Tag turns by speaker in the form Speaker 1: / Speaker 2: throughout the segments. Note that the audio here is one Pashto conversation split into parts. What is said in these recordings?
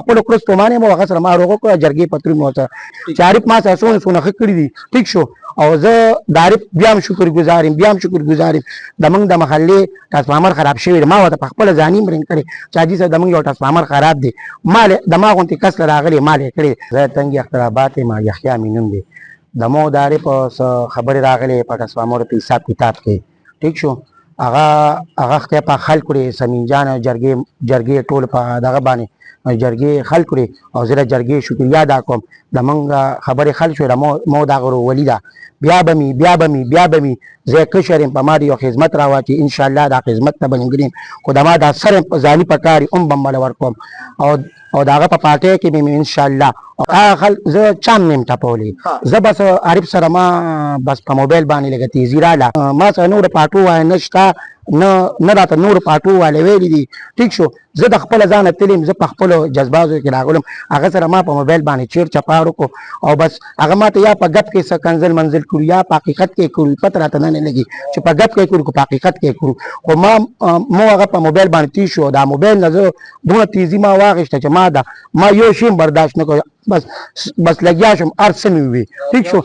Speaker 1: خپل کړستومانه مو هغه سره ما روغه کو جرګي پتري مو ته چې عارف ما سره سونه خکړی دي ټیک شو او زه د عارف بیا هم شکر گزارم د موږ د محلي ټرانسفارمر خراب شوی ما وته په خپل ځاني مرین کړي چې اجي سره د موږ یو ټرانسفارمر خراب دی مال د ما غونتی کس راغلی مال کړي زه تنګي اخترابات ما یحیی مینم دی د مو د عارف خبر راغلی په ټرانسفارمر په حساب کتاب کې ټیک شو هغه خته په خلک لري سمین جان جرګي ټول په دغه باندې جرګي خلک لري او زه جرګي شکریا ادا کوم د منګه خبره خلک شو مو دا غرو ولیدا بیا بمی زه کشرم په ما یو خدمت راوتی ان شاء الله دا خدمت ته بنګریم خو دا ما دا سره ځاني پکاري بمبل ورکوم او داغه په پاتې کې مې ان شاء الله خل زه چام نیم ټاپولې زه بس عارف سره ما بس په موبایل باندې لګه تیزی رااله ما سره نور پاټو وای نشتا نه راته نور پاټو والے ویلې دي ټیک شو زه د خپل ځان تلم زه په خپل جذباتو کې راغلم هغه سره ما په موبایل باندې چیر چپاړو کو او بس هغه ماته یا په غپ کې سکنزل منزل کړو یا په حقیقت کې کړو پته راته نه لګي چې په غپ کې کړو په حقیقت کې کړو خو مو هغه په موبایل باندې تی شو دا موبایل نه زه دونه تیزی ما واغشته چې ما یو شی برداشت نه کوم بس لګیا شم ارسمي وي ټیک شو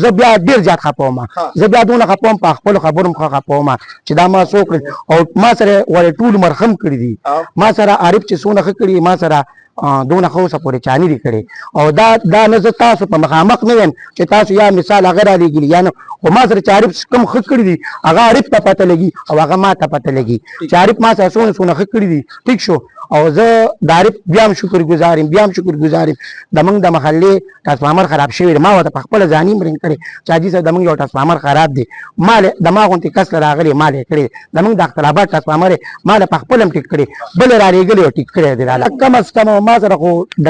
Speaker 1: زه بیا ډیر زیات خپوم زه بیا دونه خپوم په خپل خبرم خپوم چې دا ما څوک او ما سره ول ټول مرخم کړی دي ما سره عارف چې سونه خکړي ما سره دونه خوسه پورې چانی دي کړي او دا نه تاسو په مخامخ نه یم چې تاسو یا مثال هغه را لګی یا نه او ما سره عارف کم خکړي دي هغه عارف ته پته لګي او هغه ما ته پته لګي چې عارف ما سره سونه خکړي دي ټیک شو او زه د عارف بیا هم شکر گزارم د موږ د محلي ټرانسفارمر خراب شوی ما وته په خپل ځاني مرین کړي چې اجي سره د موږ یو ټرانسفارمر خراب دی مال د ما غونتی کس راغلی مال کړي د موږ د اختلافات ټرانسفارمر مال په خپل هم ټیک کړي بل را لګلی ټیک کړي دی کم از کم ما سره خو د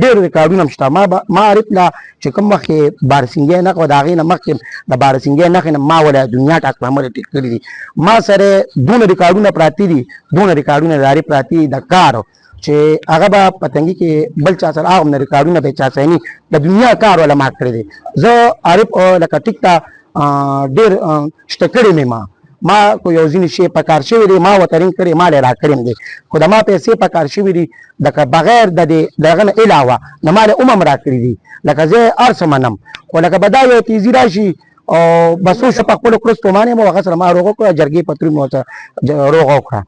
Speaker 1: ډیر ریکارډونه مشته ما عارف لا چې کوم وخت بارسنګي نه کو دا غینه مخکې د بارسنګي نه ما ولا دنیا ټرانسفارمر ټیک کړي دي ما سره دونه ریکارډونه پراتی دي داري پراتی د کار چې هغه به پتنګي کې بل چا سره هغه نه ریکارډونه به چا سني د دنیا کار ولا ما کړی دي زه عارف لکه ټیک تا ډیر شتکړې مې ما کو یو ځینې شی په کار شوی دی ما وترین کړی ما را کړم دي خو د ما پیسې په کار شوی دي د بغیر د دغه نه علاوه نه مال را کړی دي لکه زه ارسمنم خو لکه بدا یو تیزی راشي او بسو شپ خپل کړستومانه مو هغه سره ما روغه کو جرګي پتري مو ته روغه کړه